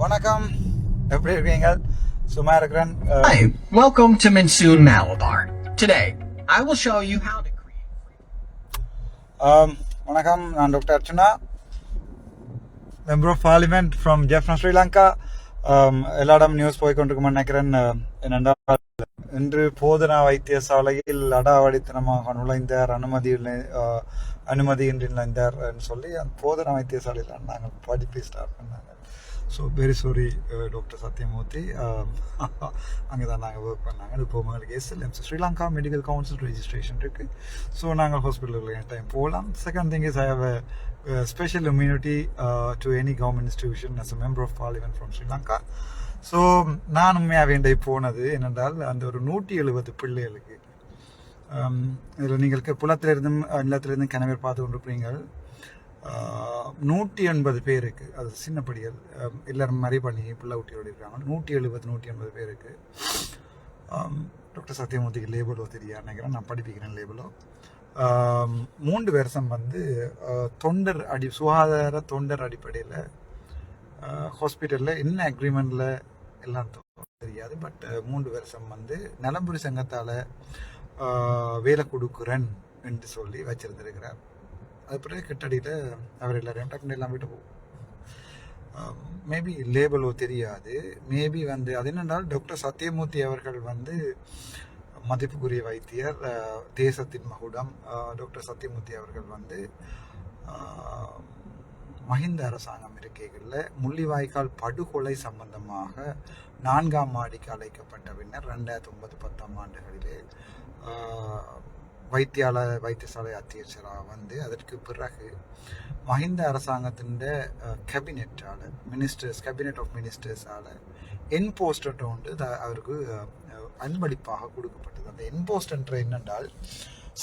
வணக்கம், எப்படி இருக்கீங்க? சும்மா இருக்கிறேன். Hi, welcome to Monsoon Malabar. Today, I will show you how to create. வணக்கம், நான் doctor Archana, member of parliament from Jaffna, Sri Lanka. எல்லா இடம் நியூஸ் போய்கொண்டிருக்குமென்னு நினைக்கிறேன். என்னென்றால், இன்று போதனா வைத்தியசாலையில் அடாவடித்தனமாக நுழைந்தார், அனுமதியின்றி நுழைந்தார் சொல்லி அந்த போதனா வைத்தியசாலையில் நாங்கள் படிப்பை ஸ்டார்ட் பண்ணாங்க. So very sorry doctor Sathyamoorthy, அங்கே தான் நாங்கள் ஒர்க் பண்ணாங்க. இப்போ உங்களுக்கு SLMC Sri Lanka medical council registration இருக்குது. ஸோ நாங்கள் ஹாஸ்பிட்டலில் என் டைம் போகலாம். Second thing is I have special immunity to any government institution as a member of parliament from Sri Lanka. So நான் உண்மையாக வேண்டிய போனது என்னென்றால், அந்த ஒரு 170 பிள்ளைகளுக்கு இதில் நீங்கள் புலத்திலிருந்தும் இல்லத்திலிருந்தும் கிணவர் பார்த்து கொண்டிருக்கிறீங்கள். 180 பேருக்கு, அது சின்னப்படிகள் எல்லாரும் மறை பண்ணி பிள்ளை ஊட்டியோடு இருக்காங்க. 170-180 பேருக்கு டாக்டர் சத்யமூர்த்திக்கு லேபிளோ தெரியா நினைக்கிறேன், நான் படிப்பிக்கிறேன் லேபிளோ. 3 வருஷம் சுகாதார தொண்டர் அடிப்படையில் ஹாஸ்பிட்டலில் என்ன அக்ரிமெண்டில் எல்லாம் தெரியாது. பட் 3 வருஷம் நலம்புரி சங்கத்தால் வேலை கொடுக்குறேன் என்று சொல்லி வச்சிருந்திருக்கிறார். அது பிறகு கிட்டடியில் அவர் எல்லாரையும் டக்குனு எல்லாம் விட்டு போகும். மேபி லேபிளோ தெரியாது. மேபி அது என்னென்றால், டாக்டர் சத்யமூர்த்தி அவர்கள் மதிப்புக்குரிய வைத்தியர், தேசத்தின் மகுடம். டாக்டர் சத்யமூர்த்தி அவர்கள் மஹிந்த அரசாங்கம் இருக்கைகளில் முள்ளிவாய்க்கால் படுகொலை சம்பந்தமாக 4ஆம் மாடிக்கு அழைக்கப்பட்ட பின்னர் 2009-10 ஆண்டுகளிலே வைத்தியசாலை அத்தியட்சராக அதற்கு பிறகு மஹிந்த அரசாங்கத்தின் கேபினெட் ஆஃப் மினிஸ்டர்ஸால் என்போஸ்டர் அவருக்கு அன்பளிப்பாக கொடுக்கப்பட்டது. அந்த என்போஸ்டர் என்னென்றால்,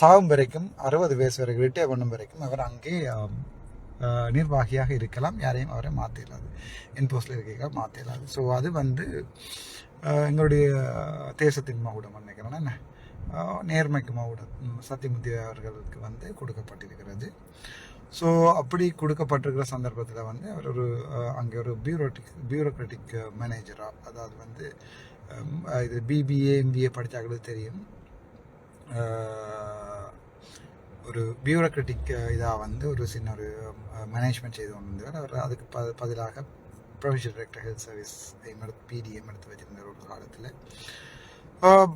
சாகும் வரைக்கும் 60 வயசு வரைக்கும் ரிட்டையர் பண்ணும் வரைக்கும் அவர் அங்கே நிர்வாகியாக இருக்கலாம், யாரையும் அவரை மாற்றிடலாது, என்போஸ்டில் இருக்க மாற்றிடலாது. ஸோ அது எங்களுடைய தேசத்தின் மகுடம் நினைக்கிறேன் என்ன, நேர்மைக்கு மகுடம் சத்யமூர்த்தி அவர்களுக்கு கொடுக்கப்பட்டிருக்கிறது. ஸோ அப்படி கொடுக்கப்பட்டிருக்கிற சந்தர்ப்பத்தில் அவர் அங்கே ஒரு பியூரோக்ராட்டிக் மேனேஜராக, அதாவது இது BBA MBA படித்தாக்களுக்கு தெரியும், ஒரு பியூரோக்ராட்டிக் இதாக ஒரு சின்ன ஒரு மேனேஜ்மெண்ட் செய்து கொண்டு அவர் அதுக்கு பதிலாக provisional director health service PDM எடுத்து வச்சிருந்தார் ஒரு காலத்தில்.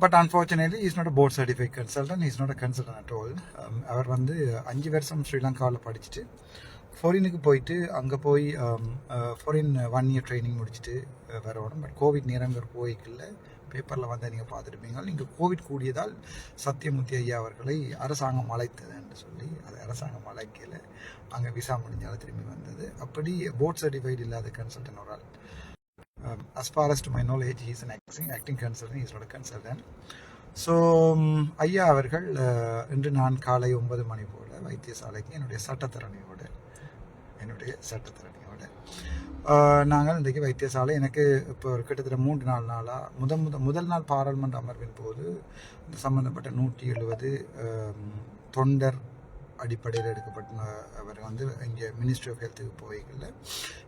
But unfortunately is not a board certified consultant, is not a consultant at all. அவர் 5 வருஷம் ஸ்ரீலங்காவில் படிச்சுட்டு ஃபாரினுக்கு போயிட்டு அங்கே போய் ஃபாரின் 1 year ட்ரைனிங் முடிச்சுட்டு வரணும். பட் கோவிட் நேரம் போய்க்குள்ள பேப்பரில் நீங்கள் பார்த்துருப்பீங்க. இங்கே கோவிட் கூடியதால் சத்யமூர்த்தி ஐயா அவர்களை அரசாங்கம் அழைத்தது என்று சொல்லி, அது அரசாங்கம் அழைக்கல, அங்கே விசா முடிஞ்சாலும் திரும்பி வந்தது. அப்படி போர்ட் சர்டிஃபைடு இல்லாத கன்சல்டன்ட் ஒரு ஆள். As far as to my knowledge, he is an acting consultant, he is not a consultant. So ஐயா அவர்கள் இன்று நான் காலை 9 மணி போல் வைத்தியசாலைக்கு என்னுடைய சட்டத்தரணியோடு நாங்கள் இன்றைக்கு வைத்தியசாலை எனக்கு இப்போ ஒரு கிட்டத்தட்ட 3-4 நாளாக முதல் நாள் பாராளுமன்ற அமர்வின் போது இந்த சம்பந்தப்பட்ட 170 தொண்டர் அடிப்படையில் எடுக்கப்பட்ட அவர் இங்கே மினிஸ்ட்ரி ஆஃப் ஹெல்த்துக்கு போய்கல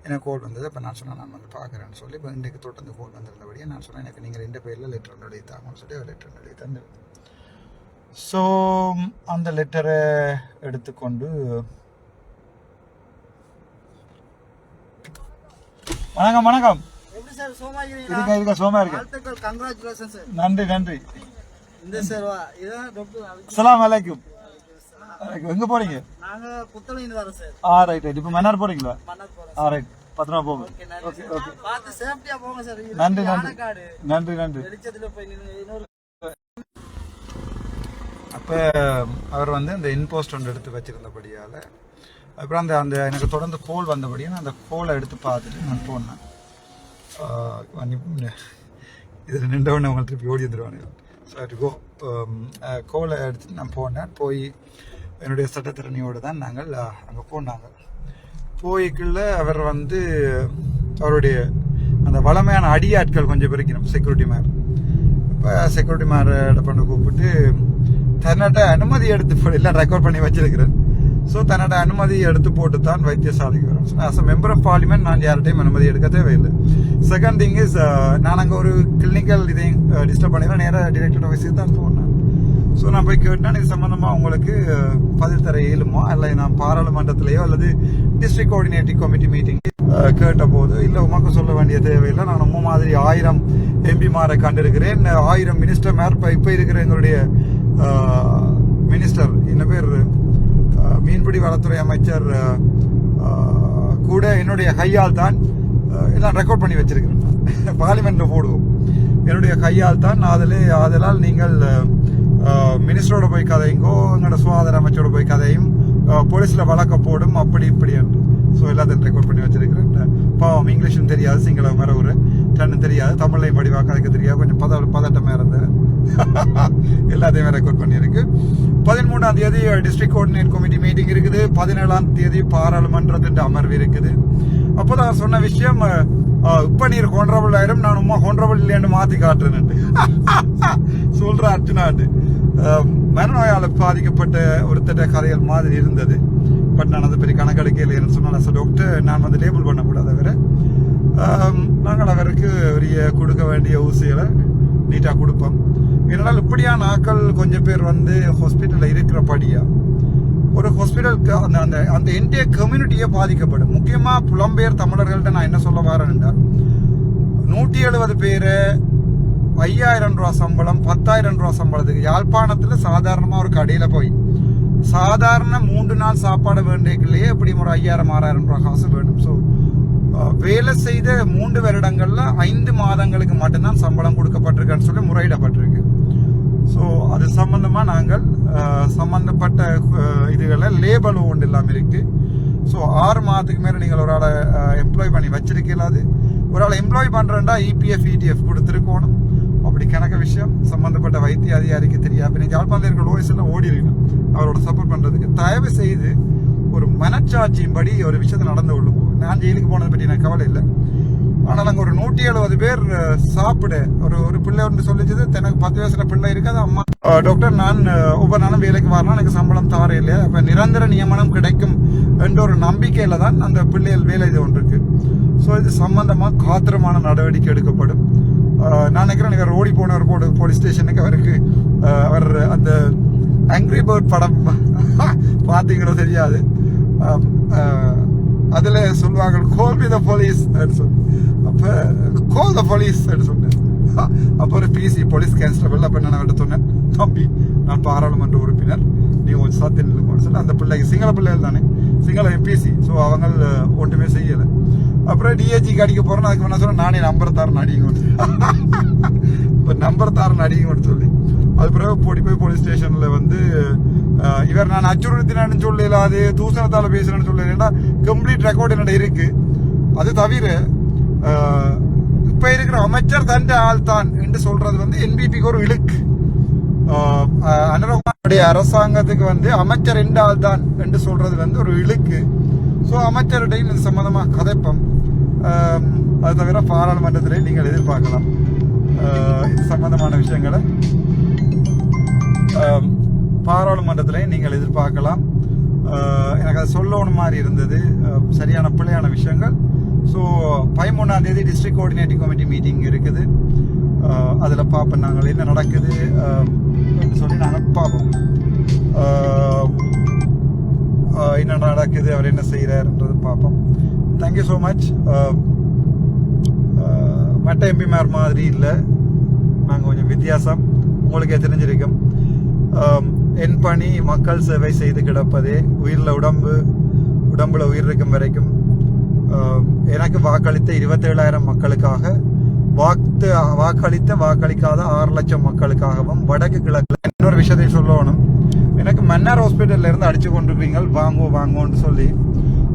எனக்கு கோல் வந்தது. அப்போ நான் சொன்னேன், நான் பார்க்குறேன்னு சொல்லி, இப்போ இன்றைக்கு தொடர்ந்து கோல் வந்திருந்தபடியே நான் சொன்னேன், எனக்கு நீங்கள் 2 பேரில் லெட்டர் ஒன்று எழுதித்தாங்கன்னு சொல்லி அவர் லெட்டர் எழுதி தந்து. ஸோ அந்த லெட்டரை எடுத்துக்கொண்டு வணக்கம் இருக்க சோமா இருக்கு. நன்றி. அஸ்ஸலாமு அலைக்கும். எங்க போறீங்க? ரைட். இப்போ மன்னார் போறீங்களா? ரைட், பத்திரமா போங்க. நன்றி. அப்போ அவர் அந்த இன்போஸ்ட் ஒன்று எடுத்து வச்சிருந்தபடியால், அப்புறம் அந்த எனக்கு தொடர்ந்து கோல் வந்தபடியாக நான் அந்த கோலை எடுத்து பார்த்துட்டு நான் போனேன். இதில் நின்றவொடனே அவங்க திருப்பி ஓடி வந்துடுவாங்க. ஸோ கோ கோலை எடுத்துட்டு நான் போனேன். போய் என்னுடைய சட்டத்திறனியோடு தான் நாங்கள் அங்கே போனாங்க. போய்க்குள்ள அவர் அவருடைய அந்த வளமையான அடியாட்கள் கொஞ்சம் பேருக்கு செக்யூரிட்டி மேன், இப்போ செக்யூரிட்டி மேனை பண்ண கூப்பிட்டு தன்னிட்ட அனுமதி எடுத்து எல்லாம் ரெக்கார்ட் பண்ணி வச்சிருக்கிறேன். ஸோ தன்னோட அனுமதியை எடுத்து போட்டு தான் வைத்தியசாலைக்கு வரும். As a member of parliament நான் யார்கிட்டையும் அனுமதி எடுக்க தேவையில்லை. செகண்ட் திங் இஸ், நான் அங்கே ஒரு கிளினிக்கல் இதையும் டிஸ்டர்ப் பண்ணிடுறேன், நேராக டிரெக்டர் ஆஃபீஸுக்கு தான் போனேன். ஸோ நான் போய் கேட்டேன், இது சம்மந்தமாக உங்களுக்கு பதில் தர இயலுமா, இல்லை நான் பாராளுமன்றத்திலேயோ அல்லது டிஸ்ட்ரிக்ட் கோஆர்டினேட்டிவ் கமிட்டி மீட்டிங் கேட்ட போது, இல்லை உமக்கு சொல்ல வேண்டிய தேவையில்லை, நான் உண்மை மாதிரி 1000 எம்பிமாரை கண்டிருக்கிறேன், 1000 மினிஸ்டர் மேர் இப்போ இருக்கிற எங்களுடைய மினிஸ்டர் என்ன பேர் மீன்பிடி வளத்துறை அமைச்சர் கூட என்னுடைய கையால் தான் எல்லாம் ரெக்கார்ட் பண்ணி வச்சிருக்கிறேன், பார்லிமெண்ட்ல போடுவோம், என்னுடைய கையால் தான் அதனால் நீங்கள் மினிஸ்டரோட போய் கதையுங்கோ, எங்களோட சுகாதார அமைச்சரோட போய் கதையும், போலீஸ்ல வழக்க போடும், அப்படி இப்படி என்று. ஸோ எல்லாத்தையும் ரெக்கார்ட் பண்ணி வச்சிருக்கிறேன். பாவம் இங்கிலீஷும் தெரியாது, சிங்களம் வேற ஒரு டன்னு தெரியாது, தமிழையும் படிவா கதைக்க தெரியாது, கொஞ்சம் பதட்டமே இருந்தது. எல்லாத்தையுமே ரெக்கார்ட் பண்ணியிருக்கு. 13ஆம் தேதி டிஸ்ட்ரிக்ட் கோஆர்டினேட் கமிட்டி மீட்டிங் இருக்குது. 17ஆம் தேதி பாராளுமன்றத்தின் அமர்வு இருக்குது. அப்போதான் சொன்ன விஷயம், இப்ப நீர் ஹோன்ரபிள் ஆயிரும், நான் உமா ஹோன்ரபிள் இல்லைன்னு மாத்தி காட்டுறேன் சொல்ற அர்ச்சனாண்டு. மனநோயால பாதிக்கப்பட்ட ஒருத்தட்ட கதைகள் மாதிரி இருந்தது. பட் நான் அதை பெரிய கணக்கெடுக்கல. என்ன சொன்னால் டாக்டர் நான் வந்து லேபிள் பண்ணக்கூடாது. அவரை நாங்கள் அவருக்கு கொடுக்க வேண்டிய ஊசிகளை நீட்டாக கொடுப்போம். இதனால் இப்படியான ஆக்கள் கொஞ்சம் பேர் வந்து ஹாஸ்பிட்டலில் இருக்கிறபடியா ஒரு ஹாஸ்பிட்டலுக்கு அந்த அந்த இந்திய கம்யூனிட்டியே பாதிக்கப்படும். முக்கியமாக புலம்பெயர் தமிழர்கள்ட்ட நான் என்ன சொல்ல வரேன் என்றால், 170 பேரை 5000 ரூபா சம்பளம், 10,000 ரூபா சம்பளத்துக்கு யாழ்ப்பாணத்தில் சாதாரணமாக ஒரு கடையில் போய் சாதாரண 3 நாள் சாப்பாடு வேண்டியக்குள்ளேயே எப்படி ஒரு 5000-6000 ரூபா காசு வேணும். ஸோ வேலை செய்த 3 வருடங்கள்ல 5 மாதங்களுக்கு மட்டும்தான் சம்பளம் கொடுக்கப்பட்டிருக்குன்னு சொல்லி முறையிடப்பட்டிருக்கு. ஸோ அது சம்பந்தமா நாங்கள் சம்பந்தப்பட்ட இதுகளை லேபல் ஒன்று இல்லாமல் இருக்கு. ஸோ 6 மாதத்துக்கு மேலே நீங்கள் ஒரு ஆளை எம்ப்ளாய் பண்ணி வச்சிருக்கலாது. ஒரு ஆளை எம்ப்ளாய் பண்றேன்டா EPF ETF கொடுத்துருக்கணும். அப்படி கணக்க விஷயம் சம்பந்தப்பட்ட வைத்திய அதிகாரிக்கு தெரியாது. இன்னைக்கு யாழ்ப்பாணத்தில் இருக்கிற லோயஸ் எல்லாம் ஓடி இருக்கணும் அவரோட சப்போர்ட் பண்றதுக்கு. தயவு செய்து ஒரு மனச்சாட்சியின் படி ஒரு விஷயத்தை நடந்து கொள்ளுவோம். நான் ஜெயிலுக்கு போனதை பற்றி எனக்கு கவலை இல்லை. ஆனால் அங்கே ஒரு 170 பேர் சாப்பிட ஒரு பிள்ளை ஒன்று சொல்லிச்சது, எனக்கு 10 வயசுல பிள்ளை இருக்காது. அம்மா டாக்டர், நான் ஒவ்வொரு நாளும் வேலைக்கு வரலாம், எனக்கு சம்பளம் தார இல்லையா, அப்ப நிரந்தர நியமனம் கிடைக்கும் என்ற ஒரு நம்பிக்கையில தான் அந்த பிள்ளைகள் வேலை இது ஒன்று இருக்கு. ஸோ இது சம்பந்தமா காத்திரமான நடவடிக்கை எடுக்கப்படும். நான் நினைக்கிறேன் ஓடி போனவர் போலீஸ் ஸ்டேஷனுக்கு அவர் அந்த ஆங்கிரி பேர்ட் படம் பார்த்தீங்களோ தெரியாது. அதுல சொல்லுவாங்க கால் மீ த போலீஸ் சொல்லி, அப்ப கால் த போலீஸ் சொன்னேன். அப்போ ஒரு பிசி போலீஸ் கான்ஸ்டபிள் அப்ப நான் சொன்னேன், தம்பி நான் பாராளுமன்ற உறுப்பினர், நீ ஒரு சாத்தியம் சொல்லி அந்த பிள்ளைக்கு சிங்கள பிள்ளைகள் தானே, சிங்கள எம்பிசி. ஸோ அவங்க ஒன்றுமே செய்யலை. அப்புறம் டிஏஜிக்கு அடிக்க போறேன்னு அதுக்கு என்ன சொன்னேன், நானே நம்பர் தாரன் அடிக்கணும். இப்போ நம்பர் தாரன் அடிக்கணும்னு சொல்லி அது பிறகு போய் போலீஸ் ஸ்டேஷன்ல வந்து இவர் நான் அச்சுறுத்தினு சொல்லல, அது தூசணத்தால பேசுறேன்னு சொல்லல, கம்ப்ளீட் ரெக்கார்டு என்னோட இருக்கு. அது தவிர இப்ப இருக்கிற அமைச்சர் தண்ட ஆள் தான் என்று சொல்றது வந்து என்பிபிக்கு ஒரு இழுக்கு. அனுரகுமாருடைய அரசாங்கத்துக்கு வந்து அமைச்சர் எந்த ஆள் தான் என்று சொல்றது வந்து ஒரு இழுக்கு. ஸோ அமைச்சருடையும் இது சம்பந்தமா கதைப்பம். அது தவிர பாராளுமன்றத்திலே நீங்கள் எதிர்பார்க்கலாம் இது சம்பந்தமான விஷயங்களை. பாராளுமன்றத்திலே நீங்கள் எதிர்பார்க்கலாம். எனக்கு அது சொல்லணும் மாதிரி இருந்தது, சரியான பிள்ளையான விஷயங்கள். ஸோ 13ஆம் தேதி டிஸ்ட்ரிக்ட் கோஆர்டினேட்டிவ் கமிட்டி மீட்டிங் இருக்குது. அதில் பார்ப்போம் நாங்கள் என்ன நடக்குது சொல்லி நாங்கள் பார்ப்போம். என்ன நடக்குது, அவர் என்ன செய்கிறார்ன்றது பார்ப்போம். Thank you so much. மற்ற எம்பிமார் மாதிரி இல்லை, நாங்கள் கொஞ்சம் வித்தியாசம், உங்களுக்கே தெரிஞ்சிருக்கும். என் பணி மக்கள் சேவை செய்து கிடப்பதே, உயிரில் உடம்புல உயிர் இருக்கும் வரைக்கும். எனக்கு வாக்களித்த 27,000 மக்களுக்காக, வாக்களிக்காத 6 லட்சம் மக்களுக்காகவும் வடக்கு கிழக்கு. இன்னொரு விஷயத்தை சொல்லணும், எனக்கு மன்னார் ஹாஸ்பிட்டல்ல இருந்து அடிச்சு கொண்டிருக்கீங்க வாங்குவோன்னு சொல்லி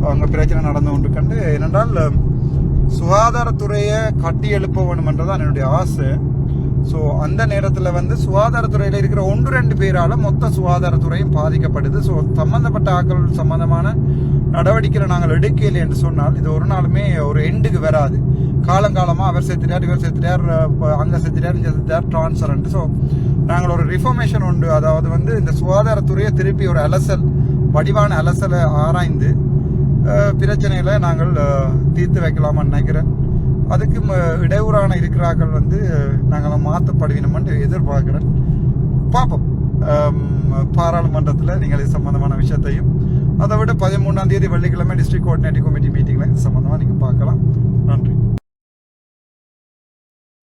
அவங்க பிரச்சனை நடந்து கொண்டிருக்கண்டு. ஏனென்றால் சுகாதாரத்துறையை கட்டி எழுப்ப வேணும் என்றதான் என்னுடைய ஆசை. ஸோ அந்த நேரத்தில் வந்து சுகாதாரத்துறையில் இருக்கிற 1-2 பேரால மொத்த சுகாதாரத்துறையும் பாதிக்கப்படுது. ஸோ சம்பந்தப்பட்ட ஆக்கள் சம்பந்தமான நடவடிக்கைகளை நாங்கள் எடுக்கலை என்று சொன்னால் இது ஒரு நாளுமே ஒரு எண்டுக்கு வராது. காலங்காலமாக அவர் செத்துட்டார், இவர் செத்துட்டார், அங்கே செத்துட்டார், இங்கே செத்துட்டார், டிரான்ஸ்பரண்ட். ஸோ நாங்கள் ஒரு ரிஃபார்மேஷன் உண்டு, அதாவது வந்து இந்த சுகாதாரத்துறையை திருப்பி ஒரு அலசல் வடிவான அலசலை ஆராய்ந்து பிரச்சனைகளை நாங்கள் தீர்த்து வைக்கலாமான்னு நினைக்கிறேன். அதுக்கு இடையூறான இருக்கிறார்கள் வந்து நாங்கள் மாற்றப்படுவினோம்னு எதிர்பார்க்கிறேன். பார்ப்போம். பாராளுமன்றத்தில் நீங்கள் இது சம்பந்தமான விஷயத்தையும், அதை விட 13ஆம் தேதி வெள்ளிக்கிழமை டிஸ்ட்ரிக்ட் கோஆர்டினேட்டிவ் கமிட்டி மீட்டிங்கில் இது சம்பந்தமாக நீங்கள் பார்க்கலாம். நன்றி.